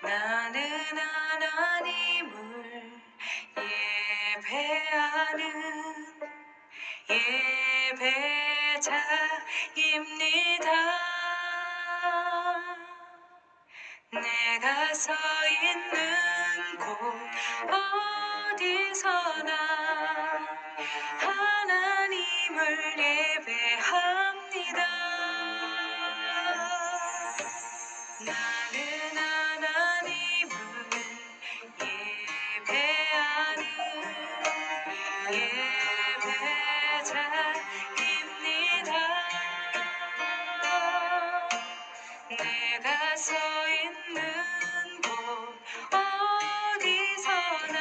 나는 하나님을 예배하는 예배자입니다. 내가 서 있는 곳 어디서나 하나님을 예배합니다. 나는 하나님을 예배하는 예배자입니다. 내가 서 있는 곳 어디서나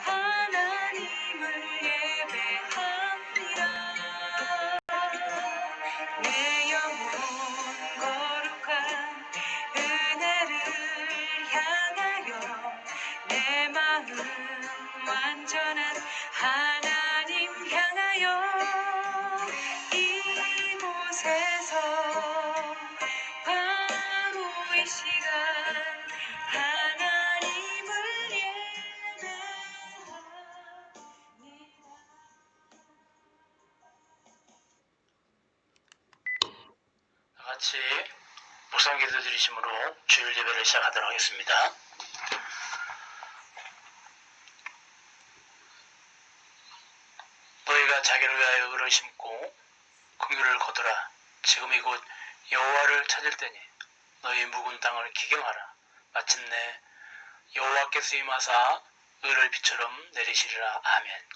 하나님을 예배합니다. 내 영혼 거룩한 은혜를 향하여 내 마음 완전한 하나님 향하여 이곳에서 바로 이 시간 하나님을 예배합니다. 같이 묵상 기도 드리심으로 주일 예배를 시작하도록 하겠습니다. 너희가 자기를 위하여 의를 심고 긍휼을 거두라. 지금 이곳 여호와를 찾을 때니 너희 묵은 땅을 기경하라. 마침내 여호와께서 임하사 의를 비처럼 내리시리라. 아멘.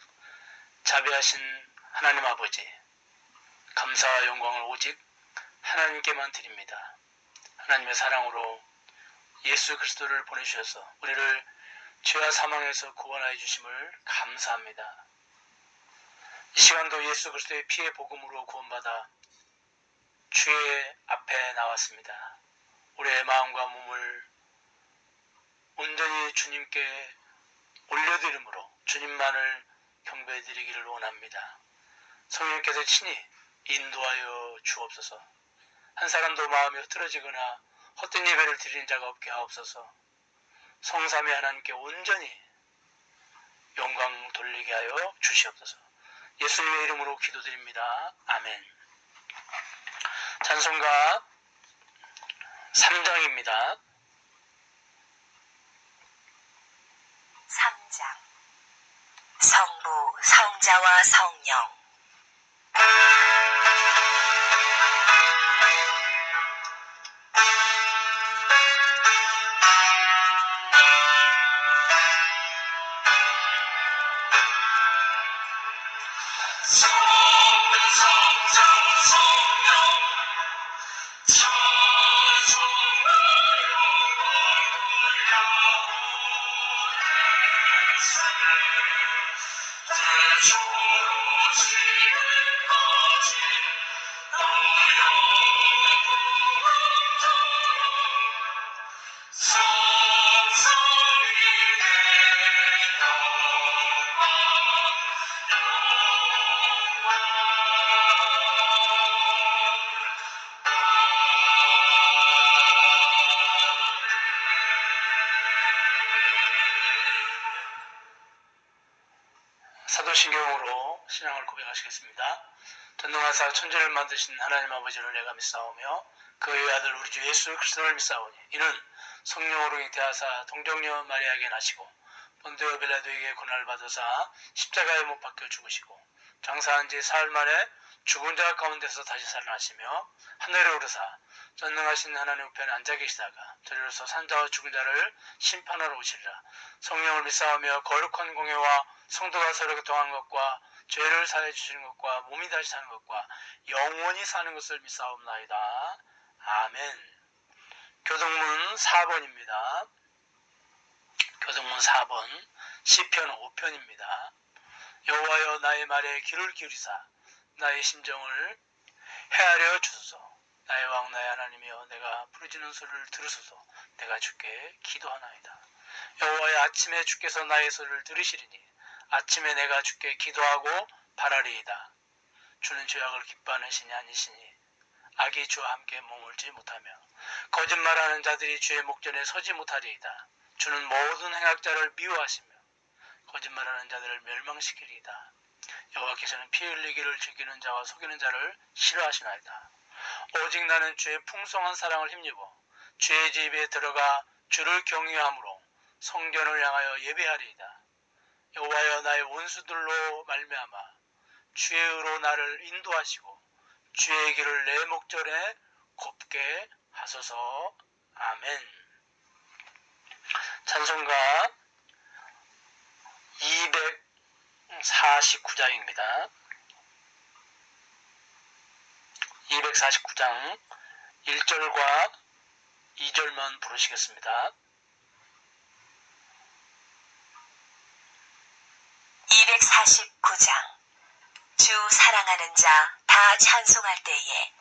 자비하신 하나님 아버지, 감사와 영광을 오직 하나님께만 드립니다. 하나님의 사랑으로 예수 그리스도를 보내주셔서 우리를 죄와 사망에서 구원하여 주심을 감사합니다. 이 시간도 예수 그리스도의 피의 복음으로 구원받아 주의 앞에 나왔습니다. 우리의 마음과 몸을 온전히 주님께 올려드림으로 주님만을 경배드리기를 원합니다. 성령께서 친히 인도하여 주옵소서. 한 사람도 마음이 흐트러지거나 헛된 예배를 드리는 자가 없게 하옵소서. 성삼위 하나님께 온전히 영광 돌리게 하여 주시옵소서. 예수님의 이름으로 기도드립니다. 아멘. 찬송가 3장입니다. 3장 성부, 성자와 성령. 사도신경으로 신앙을 고백하시겠습니다. 전능하사 천지를 만드신 하나님 아버지를 내가 믿사오며 그의 아들 우리 주 예수 그리스도를 믿사오니 이는 성령으로 잉태하사 동정녀 마리아에게 나시고 본디오 빌라도에게 고난을 받으사 십자가에 못 박혀 죽으시고 장사한 지 사흘 만에 죽은 자 가운데서 다시 살아나시며 하늘에 오르사 전능하신 하나님 우편에 앉아 계시다가 저리로서 산자와 죽은 자를 심판하러 오시리라. 성령을 믿사오며 거룩한 공예와 성도가 서로 교통하는 것과 죄를 사해 주시는 것과 몸이 다시 사는 것과 영원히 사는 것을 믿사옵나이다. 아멘. 교동문 4번입니다. 교동문 4번 시편 5편입니다. 여호와여 나의 말에 귀를 기울이사 나의 심정을 헤아려 주소서. 나의 왕 나의 하나님이여 내가 부르짖는 소리를 들으소서. 내가 주께 기도하나이다. 여호와여 아침에 주께서 나의 소리를 들으시리니 아침에 내가 주께 기도하고 바라리이다. 주는 죄악을 기뻐하는 신이 아니시니 악이 주와 함께 머물지 못하며 거짓말하는 자들이 주의 목전에 서지 못하리이다. 주는 모든 행악자를 미워하시며 거짓말하는 자들을 멸망시키리이다. 여호와께서는 피 흘리기를 즐기는 자와 속이는 자를 싫어하시나이다. 오직 나는 주의 풍성한 사랑을 힘입어 주의 집에 들어가 주를 경외함으로 성전을 향하여 예배하리이다. 여호와여, 나의 원수들로 말미암아 주의 의로 나를 인도하시고 주의 길을 내 목전에 곱게 하소서. 아멘. 찬송가 249장입니다. 249장 1절과 2절만 부르시겠습니다. 249장. 주 사랑하는 자 다 찬송할 때에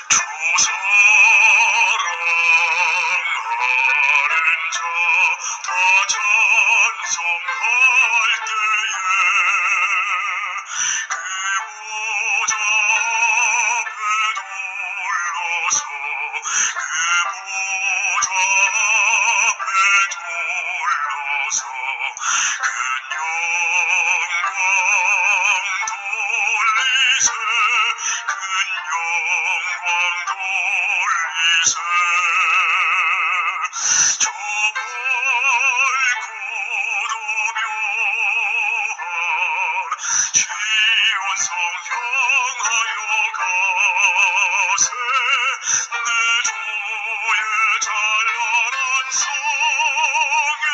주 사랑하는 자 다 찬송할 때에 그 보좌 앞에 둘러서 그 보좌 앞에 둘러서 큰 영광 돌리세 큰 영광 돌리세 저 밝고도 묘한 시온성 향하여 가세 내 주의 찬란한 성에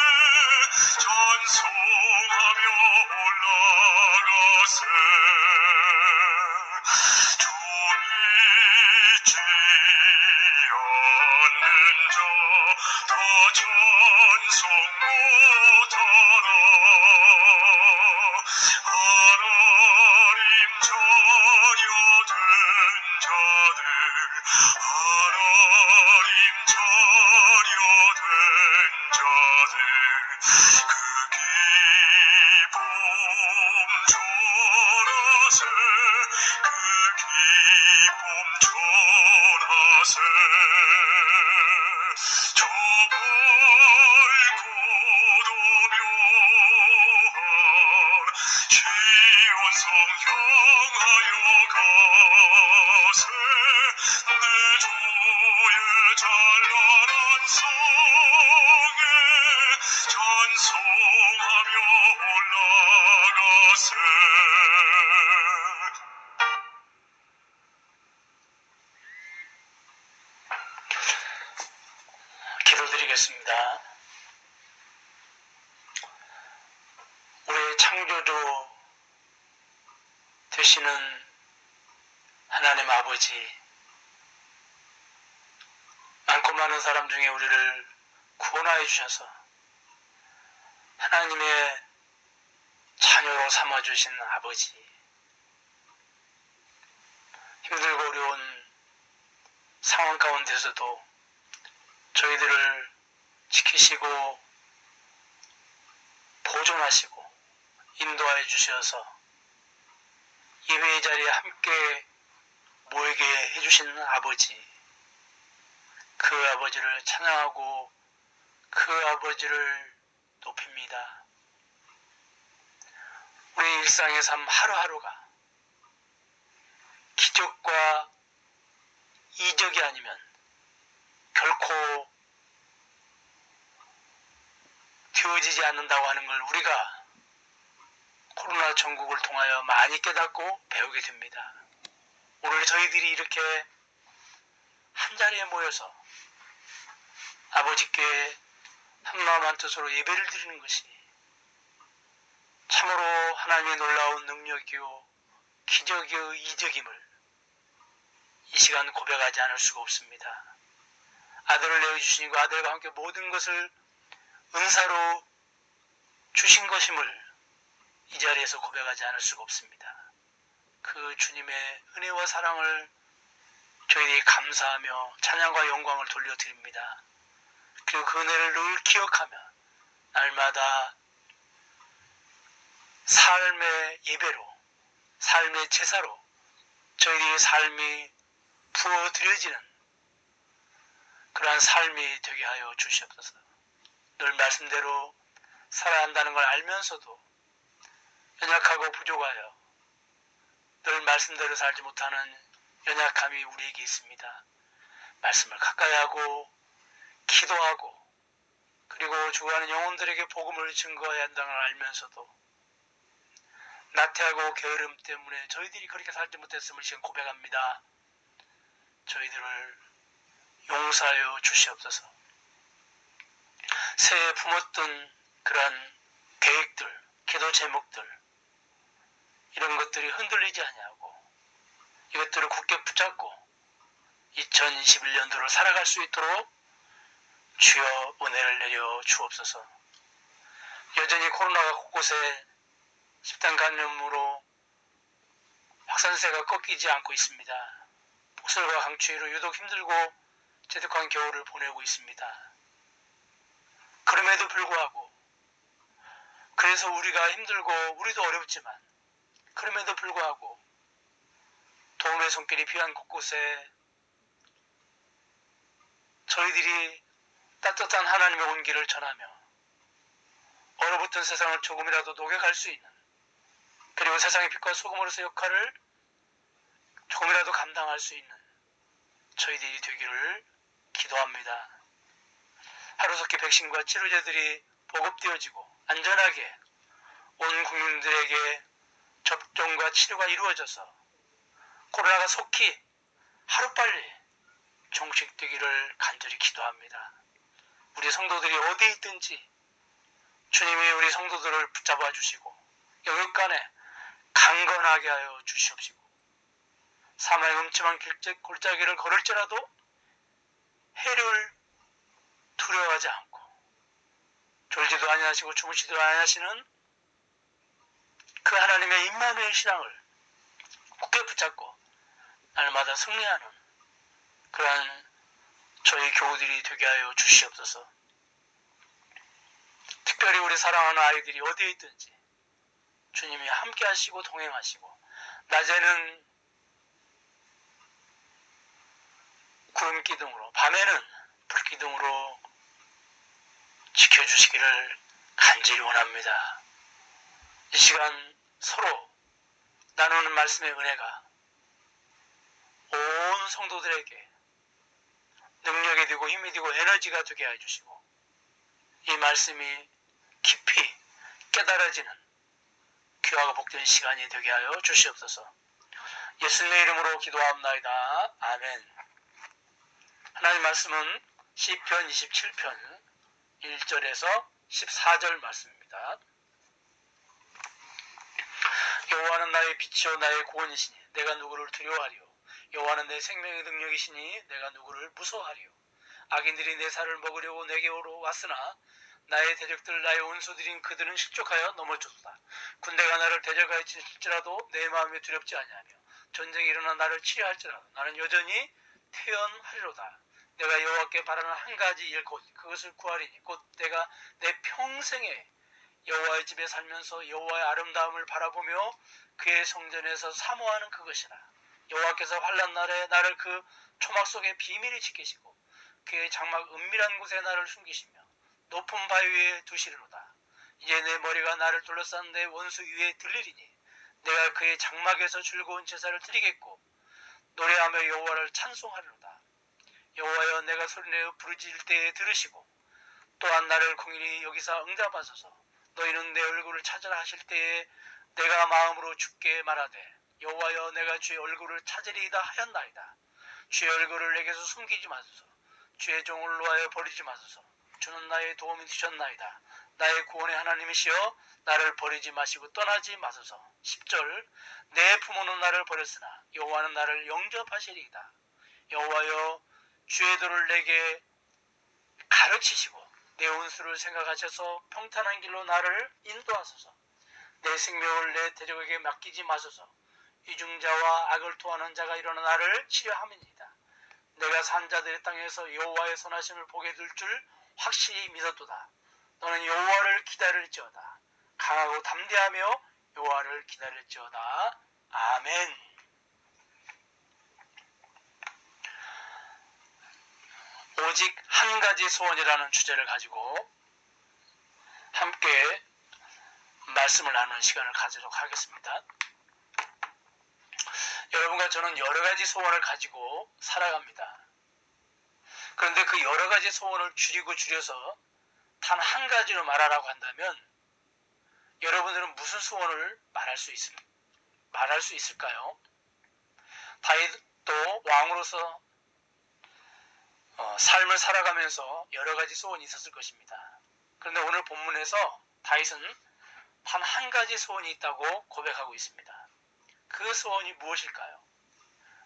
찬송하며 올라가세 주 믿지 않는 자 다 찬송 못하라 하나님 자녀된 자들 하나님 자녀된 자들 그 기쁨 전하세 그 기쁨 전하세 저 밝고도 묘한 시온성 향하여 가세 내 주의 찬란한 성에 찬송하며 올라가세 기도드리겠습니다. 우리의 창조주 되시는 하나님 아버지, 많고 많은 사람 중에 우리를 구원하여 주셔서 하나님의 자녀로 삼아주신 아버지, 힘들고 어려운 상황 가운데서도 저희들을 지키시고 보존하시고 인도하여 주셔서 예배의 자리에 함께 모이게 해주신 아버지, 그 아버지를 찬양하고 그 아버지를 높입니다. 우리 일상의 삶 하루하루가 기적과 이적이 아니면 결코 되어지지 않는다고 하는 걸 우리가 코로나 전국을 통하여 많이 깨닫고 배우게 됩니다. 오늘 저희들이 이렇게 한자리에 모여서 아버지께 한마음 한뜻으로 예배를 드리는 것이 참으로 하나님의 놀라운 능력이요 기적이요 이적임을 이 시간 고백하지 않을 수가 없습니다. 아들을 내어주신 그 아들과 함께 모든 것을 은사로 주신 것임을 이 자리에서 고백하지 않을 수가 없습니다. 그 주님의 은혜와 사랑을 저희들이 감사하며 찬양과 영광을 돌려드립니다. 그리고 그 은혜를 늘 기억하며 날마다 삶의 예배로, 삶의 제사로 저희들의 삶이 부어드려지는 그러한 삶이 되게 하여 주시옵소서. 늘 말씀대로 살아야 한다는 걸 알면서도 연약하고 부족하여 늘 말씀대로 살지 못하는 연약함이 우리에게 있습니다. 말씀을 가까이 하고 기도하고 그리고 죽어가는 영혼들에게 복음을 증거해야 한다는 걸 알면서도 나태하고 게으름 때문에 저희들이 그렇게 살지 못했음을 지금 고백합니다. 저희들을 용서하여 주시옵소서. 새해 품었던 그러한 계획들, 기도 제목들 이런 것들이 흔들리지 아니하고 이것들을 굳게 붙잡고 2021년도를 살아갈 수 있도록 주여 은혜를 내려 주옵소서. 여전히 코로나가 곳곳에 집단 감염으로 확산세가 꺾이지 않고 있습니다. 폭설과 강추위로 유독 힘들고 제득한 겨울을 보내고 있습니다. 그럼에도 불구하고 그래서 우리가 힘들고 우리도 어렵지만 그럼에도 불구하고 도움의 손길이 필요한 곳곳에 저희들이 따뜻한 하나님의 온기를 전하며 얼어붙은 세상을 조금이라도 녹여갈 수 있는 그리고 세상의 빛과 소금으로서 역할을 조금이라도 감당할 수 있는 저희들이 되기를 기도합니다. 하루속히 백신과 치료제들이 보급되어지고 안전하게 온 국민들에게 접종과 치료가 이루어져서 코로나가 속히 하루빨리 종식되기를 간절히 기도합니다. 우리 성도들이 어디에 있든지 주님이 우리 성도들을 붙잡아 주시고 영육간에 강건하게 하여 주시옵시고 사망의 음침한 골짜기를 걸을지라도 해를 두려워하지 않고 졸지도 아니하시고 주무시지도 아니하시는 그 하나님의 임마누엘 신앙을 굳게 붙잡고 날마다 승리하는 그러한 저희 교우들이 되게 하여 주시옵소서. 특별히 우리 사랑하는 아이들이 어디에 있든지 주님이 함께 하시고 동행하시고 낮에는 구름 기둥으로 밤에는 불 기둥으로 지켜주시기를 간절히 원합니다. 이 시간 서로 나누는 말씀의 은혜가 온 성도들에게 능력이 되고 힘이 되고 에너지가 되게 해주시고 이 말씀이 깊이 깨달아지는 귀하고 복된 시간이 되게 하여 주시옵소서. 예수님의 이름으로 기도합나이다. 아멘. 하나님 말씀은 시편 27편 1절에서 14절 말씀입니다. 여호와는 나의 빛이요 나의 구원이시니 내가 누구를 두려워하리요. 여호와는 내 생명의 능력이시니 내가 누구를 무서워하리요. 악인들이 내 살을 먹으려고 내게 오러 왔으나 나의 대적들 나의 원수들인 그들은 실족하여 넘어졌다. 군대가 나를 대적하여 칠지라도 내 마음에 두렵지 아니하며 전쟁이 일어나 나를 치려할지라도 나는 여전히 태연하리로다. 내가 여호와께 바라는 한 가지 일 곧 그것을 구하리니 곧 내가 내 평생에 여호와의 집에 살면서 여호와의 아름다움을 바라보며 그의 성전에서 사모하는 그것이라. 여호와께서 환난 날에 나를 그 초막 속에 비밀히 지키시고 그의 장막 은밀한 곳에 나를 숨기시며 높은 바위 위에 두시리로다. 이제 내 머리가 나를 둘러싼 내 원수 위에 들리리니 내가 그의 장막에서 즐거운 제사를 드리겠고 노래하며 여호와를 찬송하리로다. 여호와여 내가 소리내어 부르짖을 때에 들으시고 또한 나를 공일히 여기서 응답하소서. 너희는 내 얼굴을 찾으라 하실 때에 내가 마음으로 주께 말하되 여호와여 내가 주의 얼굴을 찾으리이다 하였나이다. 주의 얼굴을 내게서 숨기지 마소서. 주의 종을 놓아여 버리지 마소서. 주는 나의 도움이 되셨나이다. 나의 구원의 하나님이시여 나를 버리지 마시고 떠나지 마소서. 10절 내 부모는 나를 버렸으나 여호와는 나를 영접하시리이다. 여호와여 주의 도를 내게 가르치시고 내 원수를 생각하셔서 평탄한 길로 나를 인도하소서. 내 생명을 내 대적에게 맡기지 마소서. 이중자와 악을 토하는 자가 일어나 나를 치려함이니이다. 내가 산 자들의 땅에서 여호와의 선하심을 보게 될 줄 확실히 믿었도다. 너는 여호와를 기다릴지어다. 강하고 담대하며 여호와를 기다릴지어다. 아멘. 오직 한 가지 소원이라는 주제를 가지고 함께 말씀을 나누는 시간을 가지도록 하겠습니다. 여러분과 저는 여러 가지 소원을 가지고 살아갑니다. 그런데 그 여러 가지 소원을 줄여서 단 한 가지로 말하라고 한다면 여러분들은 무슨 소원을 말할 수 있을까요? 다윗도 왕으로서 삶을 살아가면서 여러 가지 소원이 있었을 것입니다. 그런데 오늘 본문에서 다윗은 단 한 가지 소원이 있다고 고백하고 있습니다. 그 소원이 무엇일까요?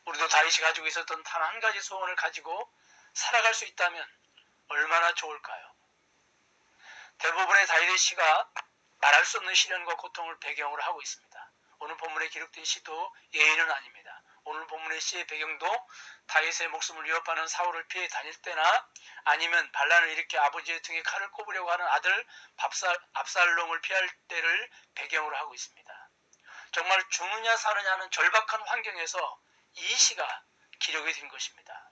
우리도 다윗이 가지고 있었던 단 한 가지 소원을 가지고 살아갈 수 있다면 얼마나 좋을까요? 대부분의 다윗의 시가 말할 수 없는 시련과 고통을 배경으로 하고 있습니다. 오늘 본문에 기록된 시도 예외는 아닙니다. 오늘 본문의 시의 배경도 다윗의 목숨을 위협하는 사울을 피해 다닐 때나 아니면 반란을 일으켜 아버지의 등에 칼을 꼽으려고 하는 아들 압살롬을 피할 때를 배경으로 하고 있습니다. 정말 죽느냐 사느냐 하는 절박한 환경에서 이 시가 기록이 된 것입니다.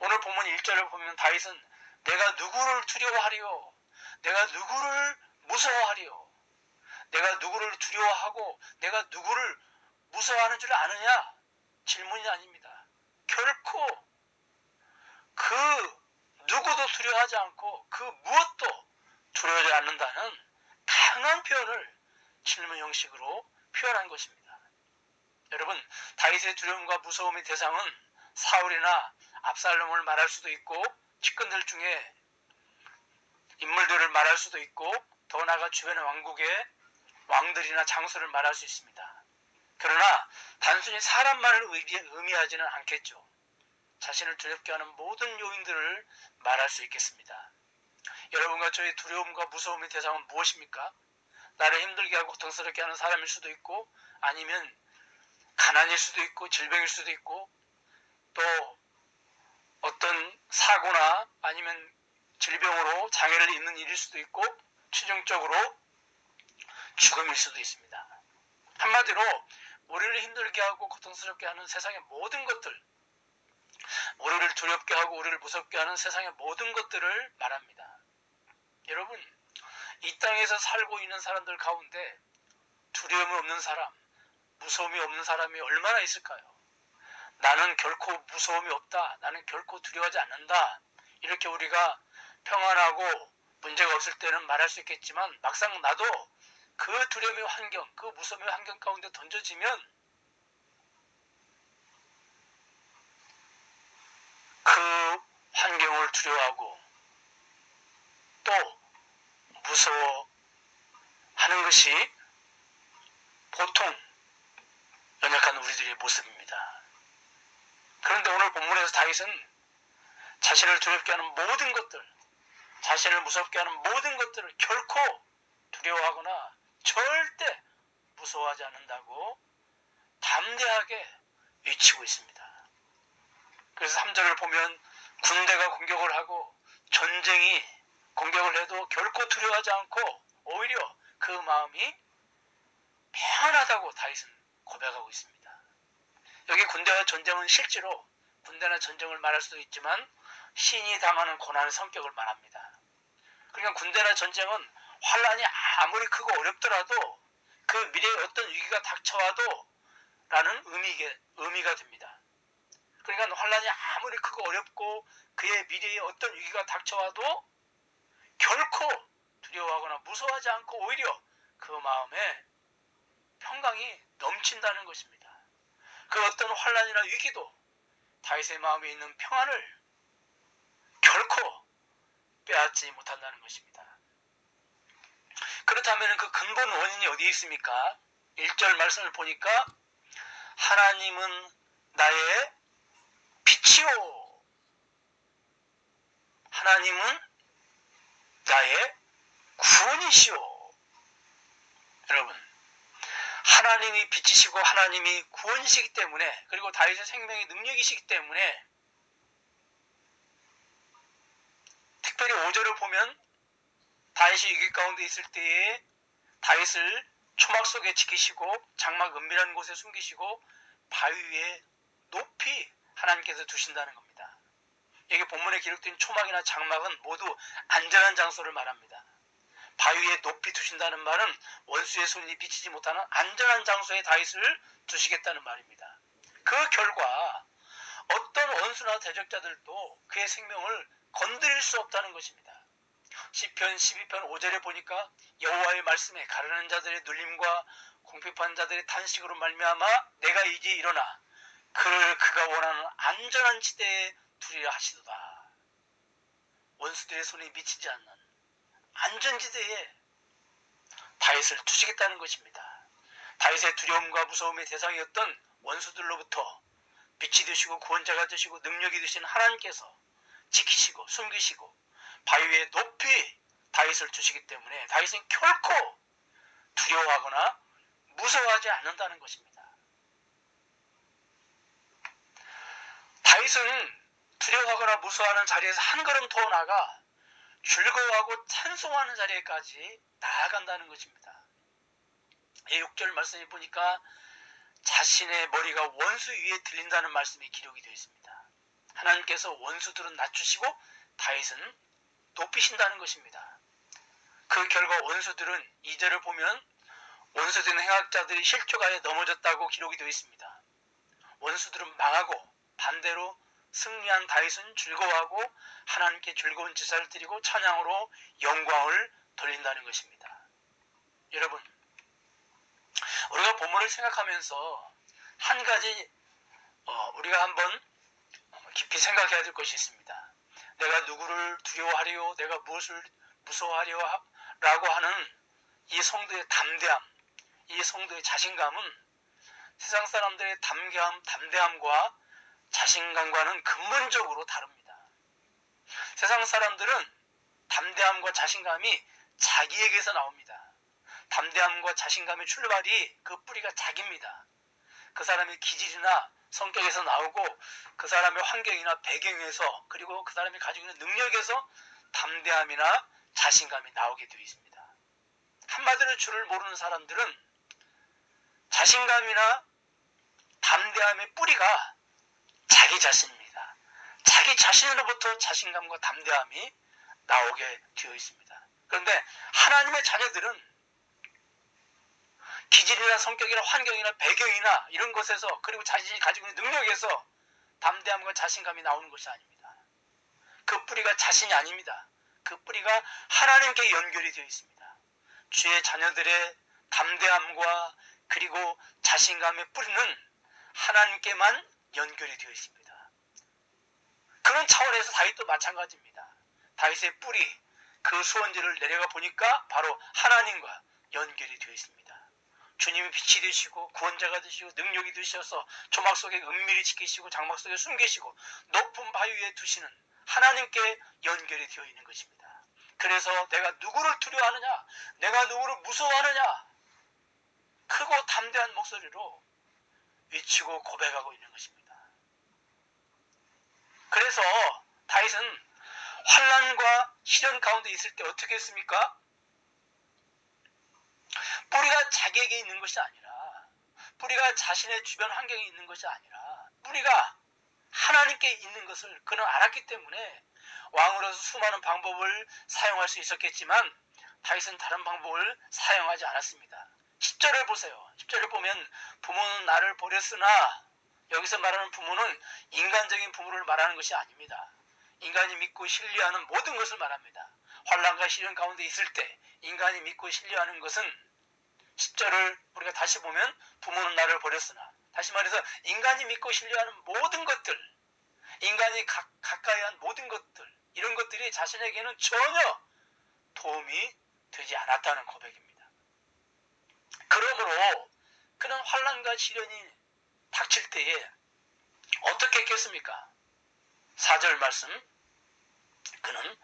오늘 본문 1절을 보면 다윗은 내가 누구를 두려워하리요? 내가 누구를 무서워하리요? 내가 누구를 두려워하고 내가 누구를 무서워하는 줄 아느냐? 질문이 아닙니다. 결코 그 누구도 두려워하지 않고 그 무엇도 두려워하지 않는다는 강한 표현을 질문 형식으로 표현한 것입니다. 여러분, 다윗의 두려움과 무서움의 대상은 사울이나 압살롬을 말할 수도 있고 측근들 중에 인물들을 말할 수도 있고 더 나아가 주변의 왕국의 왕들이나 장소를 말할 수 있습니다. 그러나 단순히 사람만을 의미하지는 않겠죠. 자신을 두렵게 하는 모든 요인들을 말할 수 있겠습니다. 여러분과 저의 두려움과 무서움의 대상은 무엇입니까? 나를 힘들게 하고 고통스럽게 하는 사람일 수도 있고 아니면 가난일 수도 있고 질병일 수도 있고 또 어떤 사고나 아니면 질병으로 장애를 입는 일일 수도 있고 최종적으로 죽음일 수도 있습니다. 한마디로 우리를 힘들게 하고 고통스럽게 하는 세상의 모든 것들, 우리를 두렵게 하고 우리를 무섭게 하는 세상의 모든 것들을 말합니다. 여러분, 이 땅에서 살고 있는 사람들 가운데 두려움이 없는 사람, 무서움이 없는 사람이 얼마나 있을까요? 나는 결코 무서움이 없다, 나는 결코 두려워하지 않는다, 이렇게 우리가 평안하고 문제가 없을 때는 말할 수 있겠지만 막상 나도 그 두려움의 환경, 그 무서움의 환경 가운데 던져지면 그 환경을 두려워하고 또 무서워하는 것이 보통 연약한 우리들의 모습입니다. 그런데 오늘 본문에서 다윗은 자신을 두렵게 하는 모든 것들, 자신을 무섭게 하는 모든 것들을 결코 두려워하거나 절대 무서워하지 않는다고 담대하게 외치고 있습니다. 그래서 3절을 보면 군대가 공격을 하고 전쟁이 공격을 해도 결코 두려워하지 않고 오히려 그 마음이 평안하다고 다윗은 고백하고 있습니다. 여기 군대와 전쟁은 실제로 군대나 전쟁을 말할 수도 있지만 신이 당하는 고난의 성격을 말합니다. 그러니까 군대나 전쟁은 환란이 아무리 크고 어렵더라도 그 미래에 어떤 위기가 닥쳐와도 라는 의미가 됩니다. 그러니까 환란이 아무리 크고 어렵고 그의 미래에 어떤 위기가 닥쳐와도 결코 두려워하거나 무서워하지 않고 오히려 그 마음에 평강이 넘친다는 것입니다. 그 어떤 환란이나 위기도 다윗의 마음에 있는 평안을 결코 빼앗지 못한다는 것입니다. 그렇다면 그 근본 원인이 어디에 있습니까? 1절 말씀을 보니까 하나님은 나의 빛이요, 하나님은 나의 구원이시오. 여러분, 하나님이 빛이시고 하나님이 구원이시기 때문에, 그리고 다윗의 생명의 능력이시기 때문에 특별히 5절을 보면 다윗이 위기 가운데 있을 때에 다윗을 초막 속에 지키시고 장막 은밀한 곳에 숨기시고 바위 위에 높이 하나님께서 두신다는 겁니다. 여기 본문에 기록된 초막이나 장막은 모두 안전한 장소를 말합니다. 바위 위에 높이 두신다는 말은 원수의 손이 비치지 못하는 안전한 장소에 다윗을 두시겠다는 말입니다. 그 결과 어떤 원수나 대적자들도 그의 생명을 건드릴 수 없다는 것입니다. 시편 12편 5절에 보니까 여호와의 말씀에 가르는 자들의 눌림과 공핍한 자들의 탄식으로 말미암아 내가 이제 일어나 그를 그가 원하는 안전한 지대에 두리라 하시도다. 원수들의 손에 미치지 않는 안전지대에 다윗을 두시겠다는 것입니다. 다윗의 두려움과 무서움의 대상이었던 원수들로부터 빛이 되시고 구원자가 되시고 능력이 되신 하나님께서 지키시고 숨기시고 바위 위에 높이 다윗을 두시기 때문에 다윗은 결코 두려워하거나 무서워하지 않는다는 것입니다. 다윗은 두려워하거나 무서워하는 자리에서 한 걸음 더 나아가 즐거워하고 찬송하는 자리에까지 나아간다는 것입니다. 6절 말씀에 보니까 자신의 머리가 원수 위에 들린다는 말씀이 기록이 되어 있습니다. 하나님께서 원수들은 낮추시고 다윗은 높이신다는 것입니다. 그 결과 원수들은 2절을 보면 원수된 행악자들이 실족하여 넘어졌다고 기록이 되어 있습니다. 원수들은 망하고 반대로 승리한 다윗은 즐거워하고 하나님께 즐거운 제사를 드리고 찬양으로 영광을 돌린다는 것입니다. 여러분, 우리가 본문을 생각하면서 한 가지 우리가 한번 깊이 생각해야 될 것이 있습니다. 내가 누구를 두려워하리요, 내가 무엇을 무서워하리요 라고 하는 이 성도의 담대함, 이 성도의 자신감은 세상 사람들의 담대함과 자신감과는 근본적으로 다릅니다. 세상 사람들은 담대함과 자신감이 자기에게서 나옵니다. 담대함과 자신감의 출발이 그 뿌리가 자기입니다. 그 사람의 기질이나 성격에서 나오고 그 사람의 환경이나 배경에서 그리고 그 사람이 가지고 있는 능력에서 담대함이나 자신감이 나오게 되어 있습니다. 한마디로 주를 모르는 사람들은 자신감이나 담대함의 뿌리가 자기 자신입니다. 자기 자신으로부터 자신감과 담대함이 나오게 되어 있습니다. 그런데 하나님의 자녀들은 기질이나 성격이나 환경이나 배경이나 이런 것에서 그리고 자신이 가지고 있는 능력에서 담대함과 자신감이 나오는 것이 아닙니다. 그 뿌리가 자신이 아닙니다. 그 뿌리가 하나님께 연결이 되어 있습니다. 주의 자녀들의 담대함과 그리고 자신감의 뿌리는 하나님께만 연결이 되어 있습니다. 그런 차원에서 다윗도 마찬가지입니다. 다윗의 뿌리, 그 수원지를 내려가 보니까 바로 하나님과 연결이 되어 있습니다. 주님이 빛이 되시고 구원자가 되시고 능력이 되셔서 조막 속에 은밀히 지키시고 장막 속에 숨기시고 높은 바위 위에 두시는 하나님께 연결이 되어 있는 것입니다. 그래서 내가 누구를 두려워하느냐, 내가 누구를 무서워하느냐, 크고 담대한 목소리로 외치고 고백하고 있는 것입니다. 그래서 다윗은 환난과 시련 가운데 있을 때 어떻게 했습니까? 뿌리가 자기에게 있는 것이 아니라, 뿌리가 자신의 주변 환경에 있는 것이 아니라 뿌리가 하나님께 있는 것을 그는 알았기 때문에 왕으로서 수많은 방법을 사용할 수 있었겠지만 다윗은 다른 방법을 사용하지 않았습니다. 10절을 보세요. 10절을 보면 부모는 나를 버렸으나, 여기서 말하는 부모는 인간적인 부모를 말하는 것이 아닙니다. 인간이 믿고 신뢰하는 모든 것을 말합니다. 환난과 시련 가운데 있을 때 인간이 믿고 신뢰하는 것은 10절을 우리가 다시 보면 부모는 나를 버렸으나, 다시 말해서 인간이 믿고 신뢰하는 모든 것들, 인간이 가까이 한 모든 것들, 이런 것들이 자신에게는 전혀 도움이 되지 않았다는 고백입니다. 그러므로 그는 환난과 시련이 닥칠 때에 어떻게 했겠습니까? 4절 말씀, 그는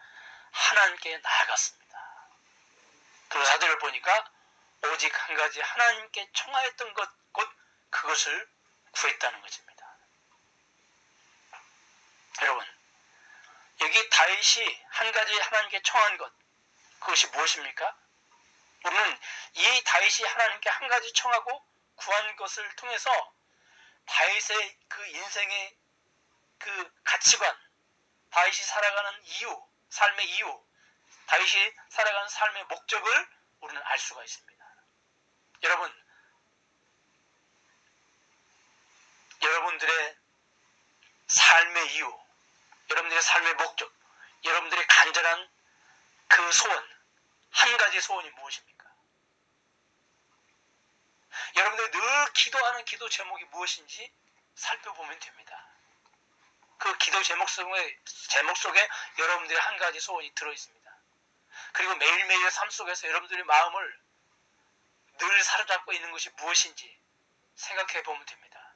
하나님께 나아갔습니다. 그리고 4절을 보니까 오직 한 가지 하나님께 청하였던 것, 곧 그것을 구했다는 것입니다. 여러분, 여기 다윗이 한 가지 하나님께 청한 것, 그것이 무엇입니까? 우리는 이 다윗이 하나님께 한 가지 청하고 구한 것을 통해서 다윗의 그 인생의 그 가치관, 다윗이 살아가는 이유, 삶의 이유, 다윗이 살아가는 삶의 목적을 우리는 알 수가 있습니다. 여러분들의 삶의 이유, 여러분들의 삶의 목적, 여러분들의 간절한 그 소원, 한 가지 소원이 무엇입니까? 여러분들이 늘 기도하는 기도 제목이 무엇인지 살펴보면 됩니다. 그 기도 제목 속에 여러분들의 한 가지 소원이 들어있습니다. 그리고 매일매일의 삶 속에서 여러분들의 마음을 늘 사로잡고 있는 것이 무엇인지 생각해 보면 됩니다.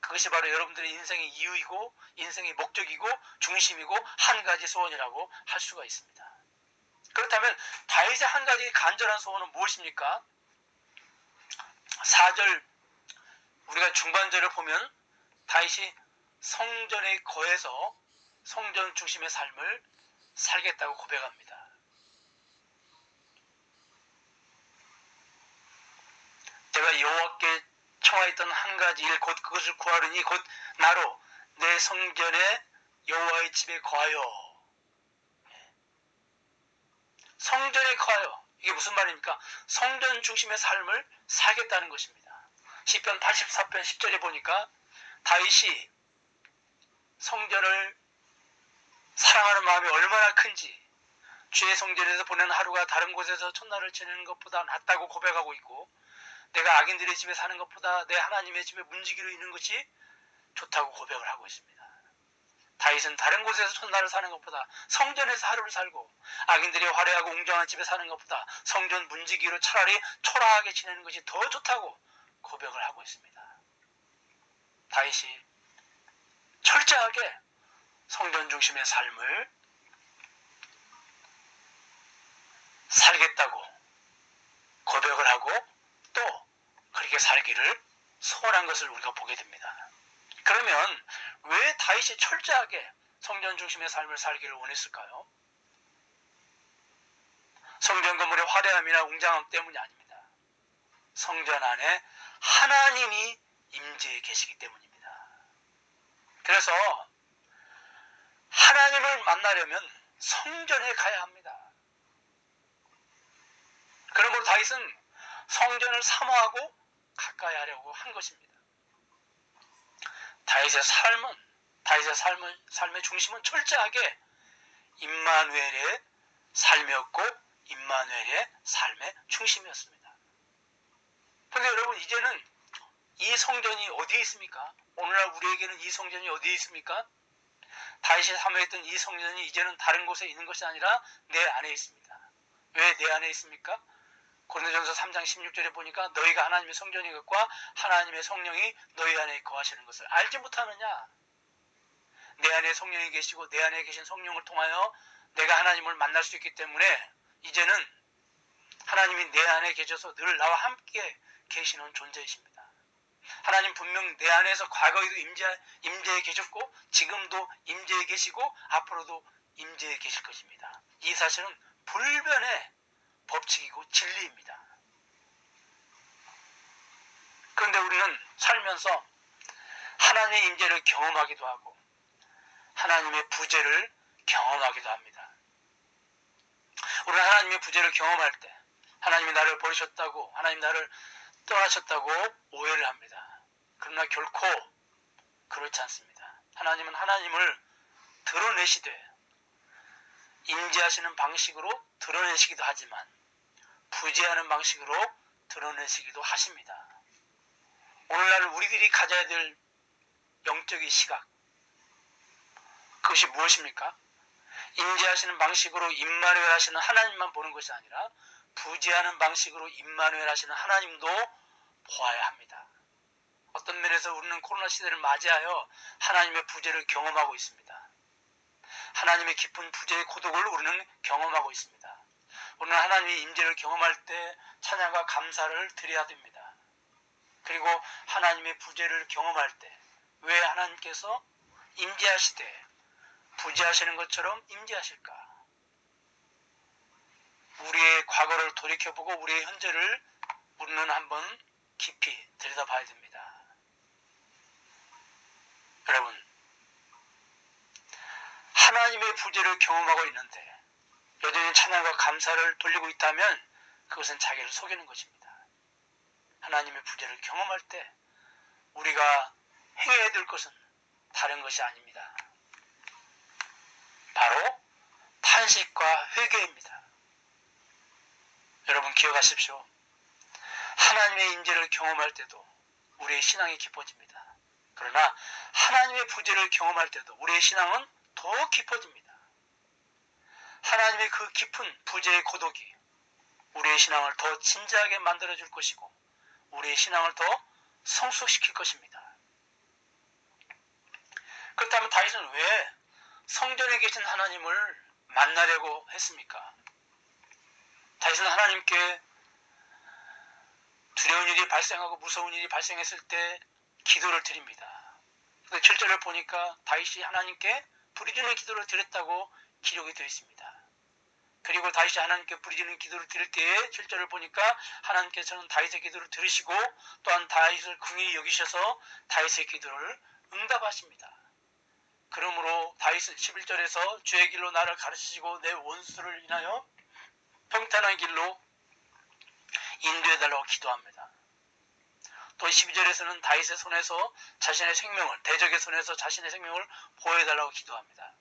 그것이 바로 여러분들의 인생의 이유이고 인생의 목적이고 중심이고 한 가지 소원이라고 할 수가 있습니다. 그렇다면 다윗의 한 가지 간절한 소원은 무엇입니까? 4절 우리가 중반절을 보면 다윗이 성전에 거해서 성전 중심의 삶을 살겠다고 고백합니다. 내가 여호와께 청하였던 한 가지 일 곧 그것을 구하려니 곧 나로 내 성전에 여호와의 집에 거하여. 성전에 거하여, 이게 무슨 말입니까? 성전 중심의 삶을 살겠다는 것입니다. 시편 84편 10절에 보니까 다윗이 성전을 사랑하는 마음이 얼마나 큰지, 주의 성전에서 보낸 하루가 다른 곳에서 첫날을 지내는 것보다 낫다고 고백하고 있고, 내가 악인들의 집에 사는 것보다 내 하나님의 집에 문지기로 있는 것이 좋다고 고백을 하고 있습니다. 다윗은 다른 곳에서 첫날을 사는 것보다 성전에서 하루를 살고, 악인들이 화려하고 웅장한 집에 사는 것보다 성전 문지기로 차라리 초라하게 지내는 것이 더 좋다고 고백을 하고 있습니다. 다윗이 철저하게 성전 중심의 삶을 살겠다고 고백을 하고 또 그렇게 살기를 소원한 것을 우리가 보게 됩니다. 그러면 왜 다윗이 철저하게 성전 중심의 삶을 살기를 원했을까요? 성전 건물의 화려함이나 웅장함 때문이 아닙니다. 성전 안에 하나님이 임재해 계시기 때문입니다. 그래서 하나님을 만나려면 성전에 가야 합니다. 그러므로 다윗은 성전을 사모하고 가까이 하려고 한 것입니다. 다윗의 삶의 중심은 철저하게 임마누엘의 삶이었고 임마누엘의 삶의 중심이었습니다. 그런데 여러분, 이제는 이 성전이 어디에 있습니까? 오늘날 우리에게는 이 성전이 어디에 있습니까? 다윗이 사모했던 이 성전이 이제는 다른 곳에 있는 것이 아니라 내 안에 있습니다. 왜 내 안에 있습니까? 고린도전서 3장 16절에 보니까 너희가 하나님의 성전인 것과 하나님의 성령이 너희 안에 거하시는 것을 알지 못하느냐? 내 안에 성령이 계시고 내 안에 계신 성령을 통하여 내가 하나님을 만날 수 있기 때문에 이제는 하나님이 내 안에 계셔서 늘 나와 함께 계시는 존재이십니다. 하나님 분명 내 안에서 과거에도 임재해 계셨고 지금도 임재해 계시고 앞으로도 임재해 계실 것입니다. 이 사실은 불변의 법칙이고 진리입니다. 그런데 우리는 살면서 하나님의 임재를 경험하기도 하고 하나님의 부재를 경험하기도 합니다. 우리는 하나님의 부재를 경험할 때 하나님이 나를 버리셨다고, 하나님 나를 떠나셨다고 오해를 합니다. 그러나 결코 그렇지 않습니다. 하나님은 하나님을 드러내시되 임재하시는 방식으로 드러내시기도 하지만 부재하는 방식으로 드러내시기도 하십니다. 오늘날 우리들이 가져야 될 영적인 시각, 그것이 무엇입니까? 임재하시는 방식으로 임마누엘 하시는 하나님만 보는 것이 아니라 부재하는 방식으로 임마누엘 하시는 하나님도 보아야 합니다. 어떤 면에서 우리는 코로나 시대를 맞이하여 하나님의 부재를 경험하고 있습니다. 하나님의 깊은 부재의 고독을 우리는 경험하고 있습니다. 우리는 하나님의 임재를 경험할 때 찬양과 감사를 드려야 됩니다. 그리고 하나님의 부재를 경험할 때 왜 하나님께서 임재하시되 부재하시는 것처럼 임재하실까? 우리의 과거를 돌이켜보고 우리의 현재를 우리는 한번 깊이 들여다봐야 됩니다. 여러분, 하나님의 부재를 경험하고 있는데 여전히 찬양과 감사를 돌리고 있다면 그것은 자기를 속이는 것입니다. 하나님의 부재를 경험할 때 우리가 행해야 될 것은 다른 것이 아닙니다. 바로 탄식과 회개입니다. 여러분 기억하십시오. 하나님의 임재를 경험할 때도 우리의 신앙이 깊어집니다. 그러나 하나님의 부재를 경험할 때도 우리의 신앙은 더 깊어집니다. 하나님의 그 깊은 부재의 고독이 우리의 신앙을 더 진지하게 만들어줄 것이고 우리의 신앙을 더 성숙시킬 것입니다. 그렇다면 다윗은 왜 성전에 계신 하나님을 만나려고 했습니까? 다윗은 하나님께 두려운 일이 발생하고 무서운 일이 발생했을 때 기도를 드립니다. 7절을 보니까 다윗이 하나님께 부르짖는 기도를 드렸다고 기록이 되어 있습니다. 그리고 다윗이 하나님께 부르짖는 기도를 드릴 때에 7절을 보니까 하나님께서는 다윗의 기도를 들으시고 또한 다윗을 긍휼히 여기셔서 다윗의 기도를 응답하십니다. 그러므로 다윗은 11절에서 주의 길로 나를 가르치시고 내 원수를 인하여 평탄한 길로 인도해달라고 기도합니다. 또 12절에서는 다윗의 손에서 자신의 생명을, 대적의 손에서 자신의 생명을 보호해달라고 기도합니다.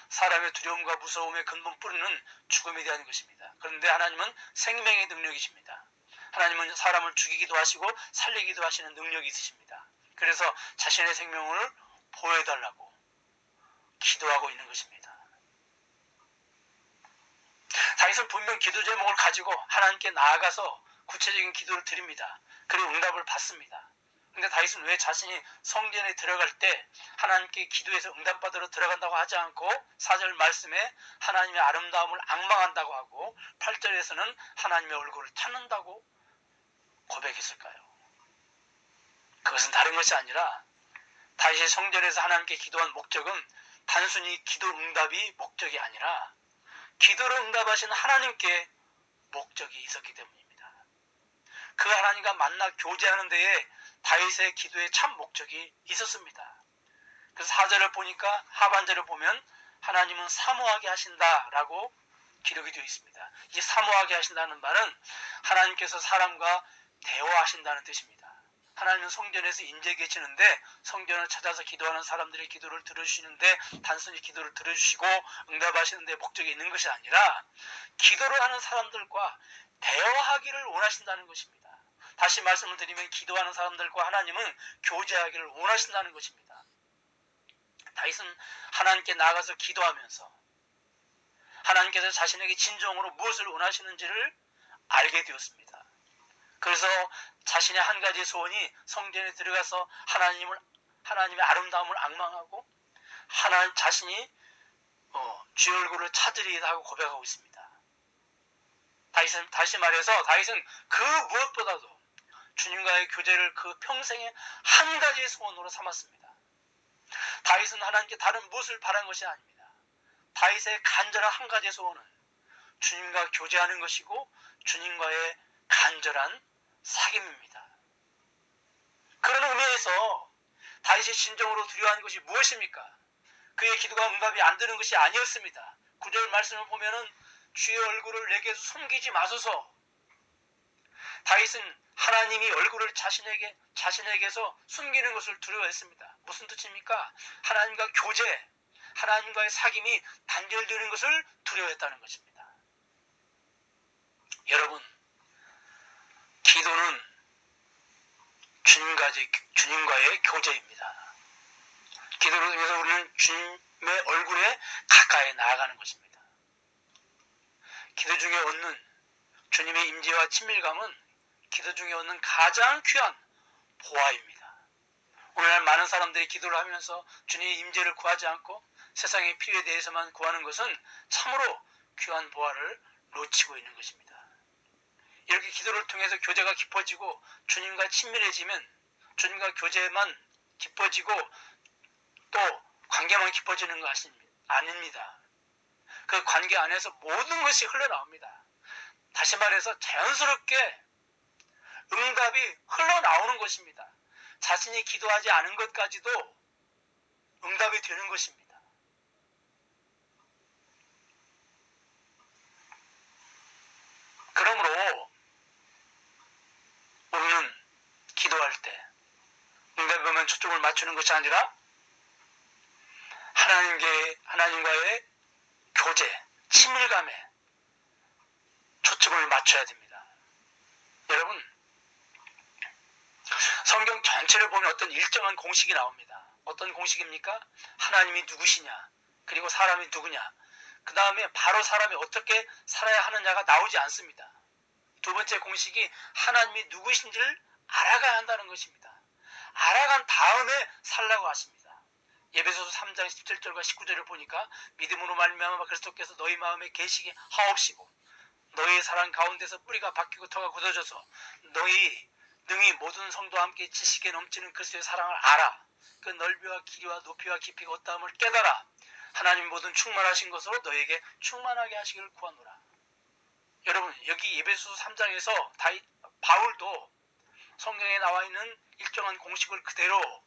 사람의 두려움과 무서움의 근본 뿌리는 죽음에 대한 것입니다. 그런데 하나님은 생명의 능력이십니다. 하나님은 사람을 죽이기도 하시고 살리기도 하시는 능력이 있으십니다. 그래서 자신의 생명을 보호해달라고 기도하고 있는 것입니다. 다윗은 분명 기도 제목을 가지고 하나님께 나아가서 구체적인 기도를 드립니다. 그리고 응답을 받습니다. 그런데 다윗은 왜 자신이 성전에 들어갈 때 하나님께 기도해서 응답받으러 들어간다고 하지 않고 4절 말씀에 하나님의 아름다움을 앙망한다고 하고 8절에서는 하나님의 얼굴을 찾는다고 고백했을까요? 그것은 다른 것이 아니라 다윗이 성전에서 하나님께 기도한 목적은 단순히 기도 응답이 목적이 아니라 기도를 응답하신 하나님께 목적이 있었기 때문입니다. 그 하나님과 만나 교제하는 데에 다윗의 기도에 참 목적이 있었습니다. 그래서 4절을 보니까 하반절을 보면 하나님은 사모하게 하신다라고 기록이 되어 있습니다. 이 사모하게 하신다는 말은 하나님께서 사람과 대화하신다는 뜻입니다. 하나님은 성전에서 임재 계시는데 성전을 찾아서 기도하는 사람들의 기도를 들어주시는데 단순히 기도를 들어주시고 응답하시는 데 목적이 있는 것이 아니라 기도를 하는 사람들과 대화하기를 원하신다는 것입니다. 다시 말씀을 드리면 기도하는 사람들과 하나님은 교제하기를 원하신다는 것입니다. 다윗은 하나님께 나아가서 기도하면서 하나님께서 자신에게 진정으로 무엇을 원하시는지를 알게 되었습니다. 그래서 자신의 한 가지 소원이 성전에 들어가서 하나님의 아름다움을 앙망하고 자신이 주의 얼굴을 찾으리이다 하고 고백하고 있습니다. 다시 말해서 다윗은 그 무엇보다도 주님과의 교제를 그 평생의 한 가지 소원으로 삼았습니다. 다윗은 하나님께 다른 무엇을 바란 것이 아닙니다. 다윗의 간절한 한 가지 소원은 주님과 교제하는 것이고 주님과의 간절한 사귐입니다. 그런 의미에서 다윗이 진정으로 두려워하는 것이 무엇입니까? 그의 기도가 응답이 안 되는 것이 아니었습니다. 9절 말씀을 보면은 주의 얼굴을 내게 숨기지 마소서. 다윗은 하나님이 얼굴을 자신에게서 숨기는 것을 두려워했습니다. 무슨 뜻입니까? 하나님과 교제, 하나님과의 사귐이 단절되는 것을 두려워했다는 것입니다. 여러분, 기도는 주님과의 교제입니다. 기도를 통해서 우리는 주님의 얼굴에 가까이 나아가는 것입니다. 기도 중에 얻는 주님의 임재와 친밀감은 기도 중에 얻는 가장 귀한 보화입니다. 오늘날 많은 사람들이 기도를 하면서 주님의 임재를 구하지 않고 세상의 필요에 대해서만 구하는 것은 참으로 귀한 보화를 놓치고 있는 것입니다. 이렇게 기도를 통해서 교제가 깊어지고 주님과 친밀해지면 주님과 교제만 깊어지고 또 관계만 깊어지는 것 아닙니다. 그 관계 안에서 모든 것이 흘러나옵니다. 다시 말해서 자연스럽게 응답이 흘러나오는 것입니다. 자신이 기도하지 않은 것까지도 응답이 되는 것입니다. 그러므로 우리는 기도할 때 응답이 오면 초점을 맞추는 것이 아니라 하나님과의 교제, 친밀감에 초점을 맞춰야 됩니다. 여러분, 성경 전체를 보면 어떤 일정한 공식이 나옵니다. 어떤 공식입니까? 하나님이 누구시냐, 그리고 사람이 누구냐, 그 다음에 바로 사람이 어떻게 살아야 하느냐가 나오지 않습니다. 두 번째 공식이 하나님이 누구신지를 알아가야 한다는 것입니다. 알아간 다음에 살라고 하십니다. 에베소서 3장 17절과 19절을 보니까 믿음으로 말미암아 그리스도께서 너희 마음에 계시게 하옵시고 너희의 사랑 가운데서 뿌리가 박히고 터가 굳어져서 너희 능히 모든 성도와 함께 지식에 넘치는 그리스도의 사랑을 알아. 그 넓이와 길이와 높이와 깊이가 어떠함을 깨달아. 하나님 모든 충만하신 것으로 너희에게 충만하게 하시기를 구하노라. 여러분, 여기 에베소서 3장에서 바울도 성경에 나와 있는 일정한 공식을 그대로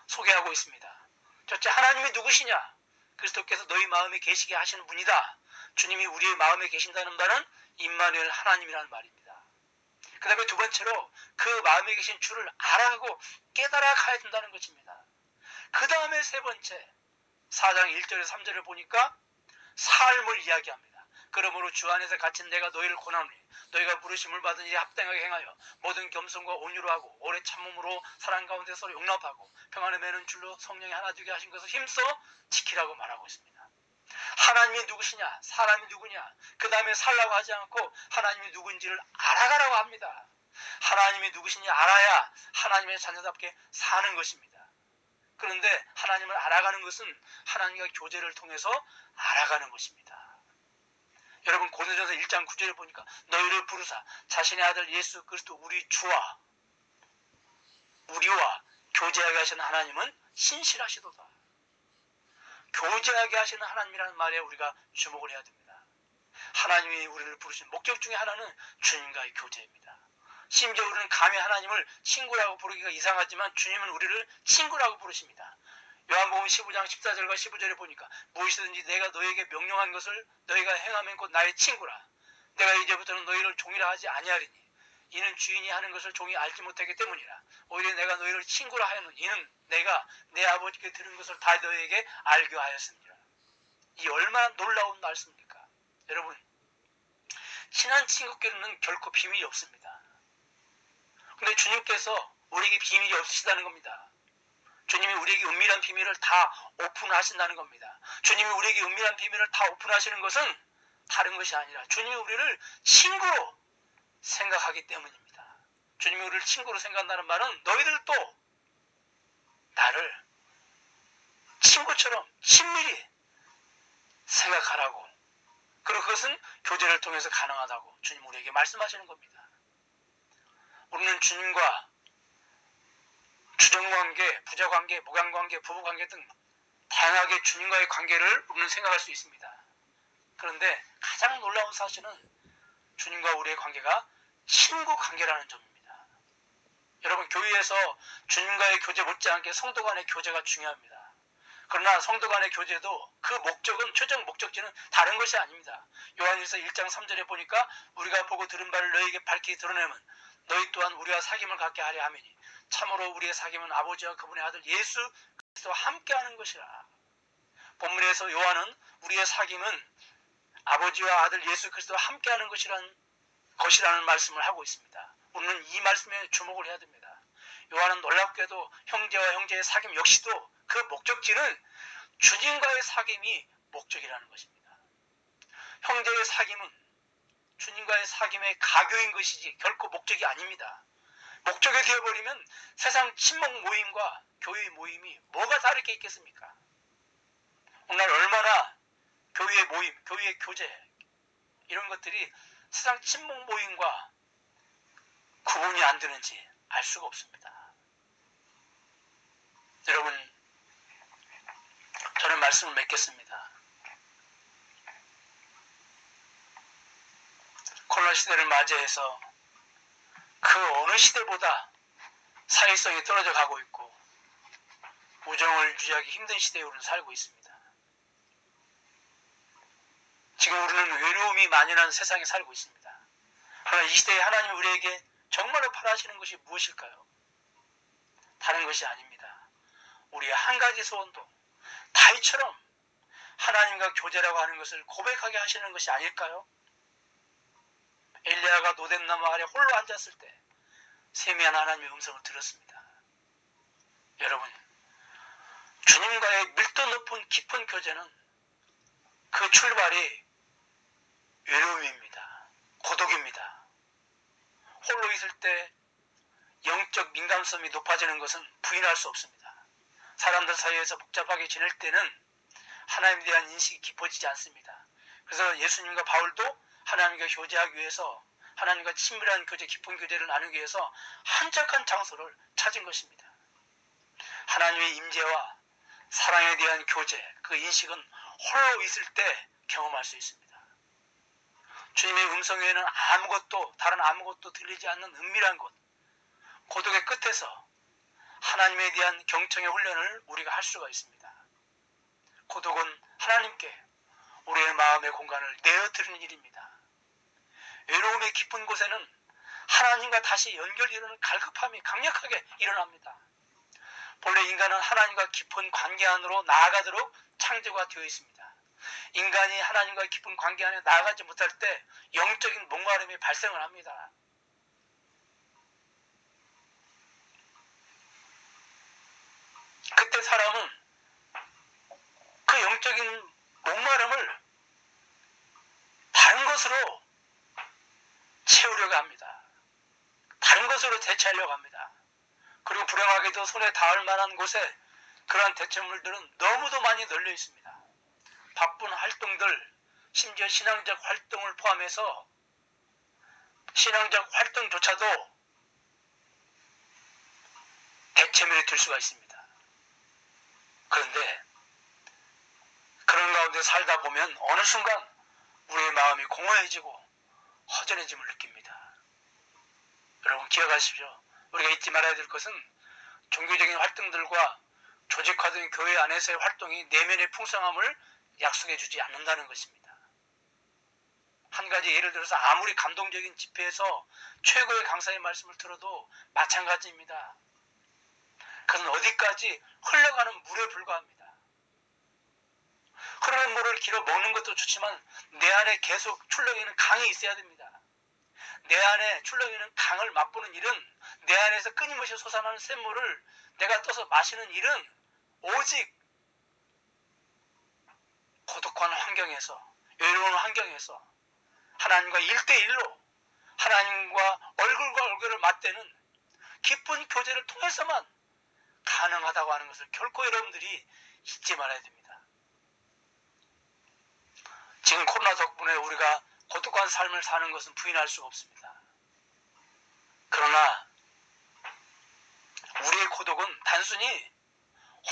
소개하고 있습니다. 첫째, 하나님이 누구시냐? 그리스도께서 너희 마음에 계시게 하시는 분이다. 주님이 우리의 마음에 계신다는 말은 임마누엘 하나님이라는 말입니다. 그 다음에 두 번째로 그 마음에 계신 주를 알아가고 깨달아 가야 된다는 것입니다. 그 다음에 세 번째, 4장 1절에서 3절을 보니까 삶을 이야기합니다. 그러므로 주 안에서 갇힌 내가 너희를 권하노니 너희가 부르심을 받은 일에 합당하게 행하여 모든 겸손과 온유로 하고 오래 참음으로 사랑 가운데 서로 용납하고 평안을 매는 줄로 성령이 하나 되게 하신 것을 힘써 지키라고 말하고 있습니다. 하나님이 누구시냐, 사람이 누구냐, 그 다음에 살라고 하지 않고 하나님이 누군지를 알아가라고 합니다. 하나님이 누구시냐 알아야 하나님의 자녀답게 사는 것입니다. 그런데 하나님을 알아가는 것은 하나님과 교제를 통해서 알아가는 것입니다. 여러분, 고린도전서 1장 9절을 보니까 너희를 부르사 자신의 아들 예수 그리스도 우리와 교제하게 하시는 하나님은 신실하시도다. 교제하게 하시는 하나님이라는 말에 우리가 주목을 해야 됩니다. 하나님이 우리를 부르신 목적 중에 하나는 주님과의 교제입니다. 심지어 우리는 감히 하나님을 친구라고 부르기가 이상하지만 주님은 우리를 친구라고 부르십니다. 요한복음 15장 14절과 15절에 보니까 무엇이든지 내가 너에게 명령한 것을 너희가 행하면 곧 나의 친구라. 내가 이제부터는 너희를 종이라 하지 아니하리니 이는 주인이 하는 것을 종이 알지 못하기 때문이라. 오히려 내가 너희를 친구라 하였노니 이는 내가 내 아버지께 들은 것을 다 너희에게 알게 하였습니다. 이 얼마나 놀라운 말씀입니까? 여러분, 친한 친구끼리는 결코 비밀이 없습니다. 그런데 주님께서 우리에게 비밀이 없으시다는 겁니다. 주님이 우리에게 은밀한 비밀을 다 오픈하신다는 겁니다. 주님이 우리에게 은밀한 비밀을 다 오픈하시는 것은 다른 것이 아니라 주님이 우리를 친구로 생각하기 때문입니다. 주님이 우리를 친구로 생각한다는 말은 너희들도 나를 친구처럼 친밀히 생각하라고, 그리고 그것은 교제를 통해서 가능하다고 주님 우리에게 말씀하시는 겁니다. 우리는 주님과 주정관계, 부자관계, 모관관계, 부부관계 등 다양하게 주님과의 관계를 우리는 생각할 수 있습니다. 그런데 가장 놀라운 사실은 주님과 우리의 관계가 친구 관계라는 점입니다. 여러분, 교회에서 주님과의 교제 못지않게 성도 간의 교제가 중요합니다. 그러나 성도 간의 교제도 그 목적은, 최종 목적지는 다른 것이 아닙니다. 요한일서 1장 3절에 보니까 우리가 보고 들은 바를 너희에게 밝히 드러내면 너희 또한 우리와 사귐을 갖게 하려 함이니 참으로 우리의 사귐은 아버지와 그분의 아들 예수 그리스도와 함께하는 것이라. 본문에서 요한은 우리의 사귐은 아버지와 아들 예수 그리스도와 함께하는 것이라는 말씀을 하고 있습니다. 우리는 이 말씀에 주목을 해야 됩니다. 요한은 놀랍게도 형제와 형제의 사귐 역시도 그 목적지는 주님과의 사귐이 목적이라는 것입니다. 형제의 사귐은 주님과의 사귐의 가교인 것이지 결코 목적이 아닙니다. 목적이 되어버리면 세상 친목 모임과 교회 모임이 뭐가 다를 게 있겠습니까? 오늘 얼마나 교회의 모임, 교회의 교제 이런 것들이 세상 친목 모임과 구분이 안 되는지 알 수가 없습니다. 여러분, 저는 말씀을 맺겠습니다. 코로나 시대를 맞이해서 그 어느 시대보다 사회성이 떨어져 가고 있고 우정을 유지하기 힘든 시대에 우리는 살고 있습니다. 지금 우리는 외로움이 만연한 세상에 살고 있습니다. 그러나 이 시대에 하나님 우리에게 정말로 바라시는 것이 무엇일까요? 다른 것이 아닙니다. 우리의 한 가지 소원도 다윗처럼 하나님과 교제라고 하는 것을 고백하게 하시는 것이 아닐까요? 엘리야가 노뎀나무 아래 홀로 앉았을 때 세미한 하나님의 음성을 들었습니다. 여러분, 주님과의 밀도 높은 깊은 교제는 그 출발이 외로움입니다. 고독입니다. 홀로 있을 때 영적 민감성이 높아지는 것은 부인할 수 없습니다. 사람들 사이에서 복잡하게 지낼 때는 하나님에 대한 인식이 깊어지지 않습니다. 그래서 예수님과 바울도 하나님과 교제하기 위해서, 하나님과 친밀한 교제, 깊은 교제를 나누기 위해서 한적한 장소를 찾은 것입니다. 하나님의 임재와 사랑에 대한 교제, 그 인식은 홀로 있을 때 경험할 수 있습니다. 주님의 음성 외에는 아무것도, 다른 아무것도 들리지 않는 은밀한 곳, 고독의 끝에서 하나님에 대한 경청의 훈련을 우리가 할 수가 있습니다. 고독은 하나님께 우리의 마음의 공간을 내어드리는 일입니다. 외로움의 깊은 곳에는 하나님과 다시 연결이 일어나는 갈급함이 강력하게 일어납니다. 본래 인간은 하나님과 깊은 관계 안으로 나아가도록 창조가 되어 있습니다. 인간이 하나님과 깊은 관계 안에 나아가지 못할 때 영적인 목마름이 발생을 합니다. 그때 사람은 그 영적인 목마름을 다른 것으로 채우려고 합니다. 다른 것으로 대체하려고 합니다. 그리고 불행하게도 손에 닿을 만한 곳에 그러한 대체물들은 너무도 많이 널려 있습니다. 바쁜 활동들, 심지어 신앙적 활동을 포함해서 신앙적 활동조차도 대체물이 될 수가 있습니다. 그런데 그런 가운데 살다 보면 어느 순간 우리의 마음이 공허해지고 허전해짐을 느낍니다. 여러분 기억하십시오. 우리가 잊지 말아야 될 것은 종교적인 활동들과 조직화된 교회 안에서의 활동이 내면의 풍성함을 약속해 주지 않는다는 것입니다. 한 가지 예를 들어서 아무리 감동적인 집회에서 최고의 강사의 말씀을 들어도 마찬가지입니다. 그것은 어디까지 흘러가는 물에 불과합니다. 흐르는 물을 길어 먹는 것도 좋지만 내 안에 계속 출렁이는 강이 있어야 됩니다. 내 안에 출렁이는 강을 맛보는 일은, 내 안에서 끊임없이 솟아나는 샘물을 내가 떠서 마시는 일은 오직 고독한 환경에서, 외로운 환경에서 하나님과 1대1로 하나님과 얼굴과 얼굴을 맞대는 깊은 교제를 통해서만 가능하다고 하는 것을 결코 여러분들이 잊지 말아야 됩니다. 지금 코로나 덕분에 우리가 고독한 삶을 사는 것은 부인할 수가 없습니다. 그러나 우리의 고독은 단순히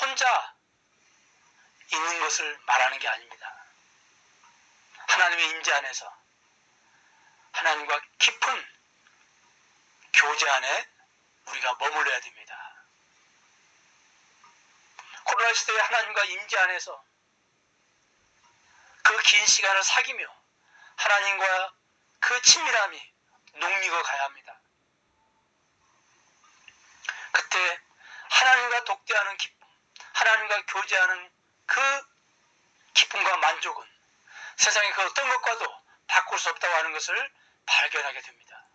혼자 있는 것을 말하는 게 아닙니다. 하나님의 임재 안에서 하나님과 깊은 교제 안에 우리가 머물러야 됩니다. 코로나 시대에 하나님과 임재 안에서 그 긴 시간을 사귀며 하나님과 그 친밀함이 녹익어 가야 합니다. 그때 하나님과 독대하는 기쁨, 하나님과 교제하는 그 기쁨과 만족은 세상의 그 어떤 것과도 바꿀 수 없다고 하는 것을 발견하게 됩니다.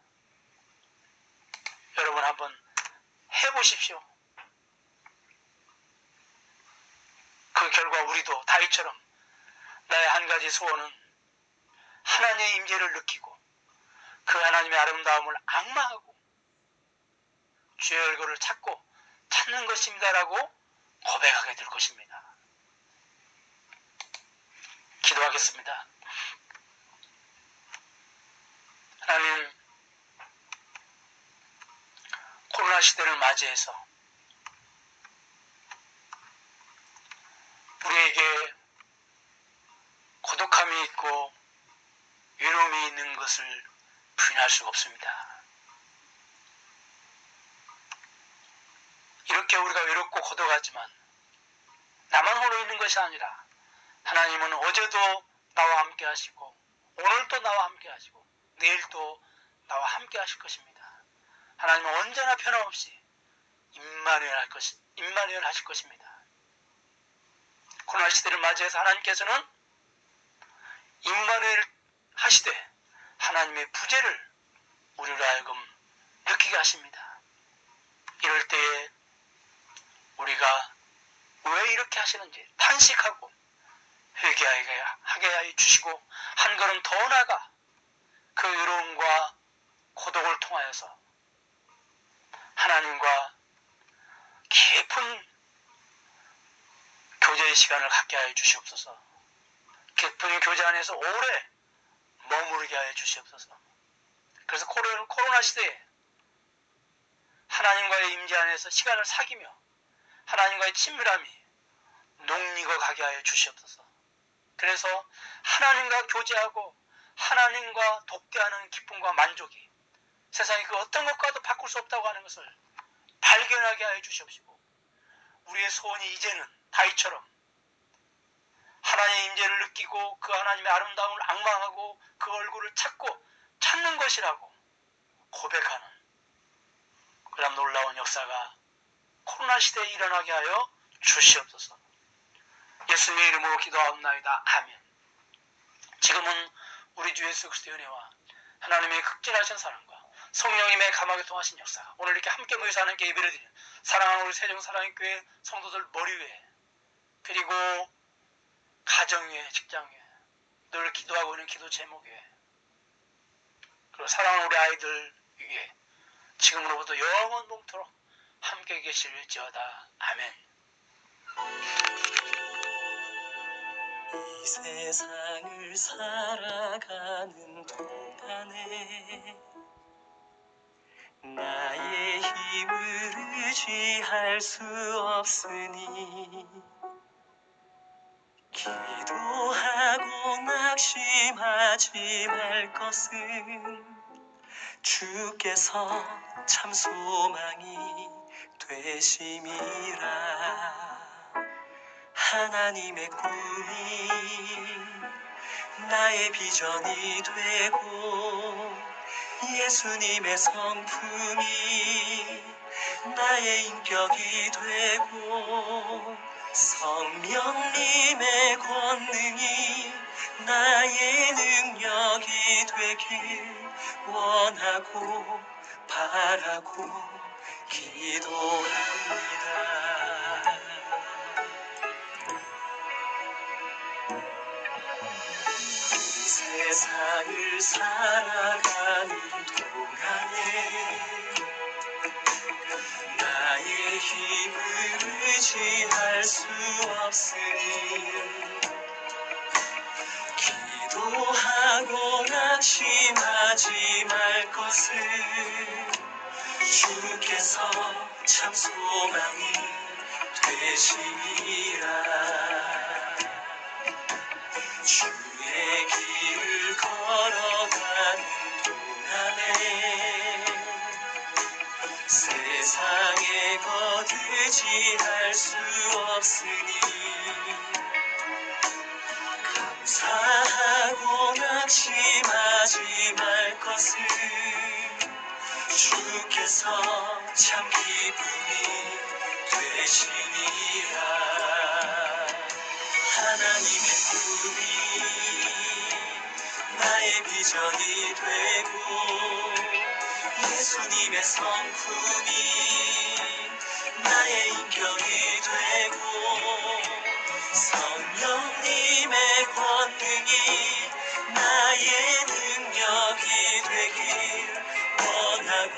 여러분 한번 해보십시오. 그 결과 우리도 다윗처럼 나의 한 가지 소원은 하나님의 임재를 느끼고 그 하나님의 아름다움을 앙망하고 주의 얼굴을 찾는 것입니다라고 고백하게 될 것입니다. 기도하겠습니다. 하나님, 코로나 시대를 맞이해서 우리에게 고독함이 있고 외로움이 있는 것을 부인할 수가 없습니다. 이렇게 우리가 외롭고 고독하지만 나만 홀로 있는 것이 아니라 하나님은 어제도 나와 함께 하시고 오늘도 나와 함께 하시고 내일도 나와 함께 하실 것입니다. 하나님은 언제나 변함없이 임마누엘 하실 것입니다. 코로나 시대를 맞이해서 하나님께서는 임마누엘 하시되 하나님의 부재를 우리로 하여금 느끼게 하십니다. 이럴 때에 우리가 왜 이렇게 하시는지 탄식하고 회개하게 하여 주시고 한 걸음 더 나아가 그 외로움과 고독을 통하여서 하나님과 깊은 교제의 시간을 갖게 하여 주시옵소서. 깊은 교제 안에서 오래 머무르게 하여 주시옵소서. 그래서 코로나 시대에 하나님과의 임재 안에서 시간을 사귀며 하나님과의 친밀함이 녹익어 가게 하여 주시옵소서. 그래서 하나님과 교제하고 하나님과 독대하는 기쁨과 만족이 세상에 그 어떤 것과도 바꿀 수 없다고 하는 것을 발견하게 하여 주시옵시고 우리의 소원이 이제는 다윗처럼 하나님의 임재를 느끼고 그 하나님의 아름다움을 앙망하고 그 얼굴을 찾는 것이라고 고백하는 그런 놀라운 역사가 코로나 시대에 일어나게 하여 주시옵소서. 예수님의 이름으로 기도하옵나이다. 아멘. 지금은 우리 주 예수 그리스도의 은혜와 하나님의 극진하신 사랑과 성령님의 감화에 통하신 역사, 오늘 이렇게 함께 모여서 하나님께 예배를 드리는 사랑하는 우리 세종사랑의교회 성도들 머리 위에, 그리고 가정 위에, 직장 위에, 늘 기도하고 있는 기도 제목 위에, 그리고 사랑하는 우리 아이들 위에 지금으로부터 영원 동토록 함께 계실지어다. 아멘. 이 세상을 살아가는 동안에 나의 힘을 의지할 수 없으니 기도하고 낙심하지 말 것은 주께서 참 소망이 되심이라. 하나님의 꿈이 나의 비전이 되고 예수님의 성품이 나의 인격이 되고 성령님의 권능이 나의 능력이 되길 원하고 바라고 기도합니다. 세상을 살아가는 동안에 나의 힘을 의지할 수 없으니 기도하고 낙심하지 말 것을 주께서 참 소망이 되시리라. 주의 길을 걸어가는 동안에 세상에 거두지할 수 없으니 감사하고 낙심하지 말 것을 주께서 참 기쁨이 되시니라. 하나님의 꿈이 나의 비전이 되고 예수님의 성품이 나의 인격이 되고 성령님의 권능이 나의 능력이 되길 원하고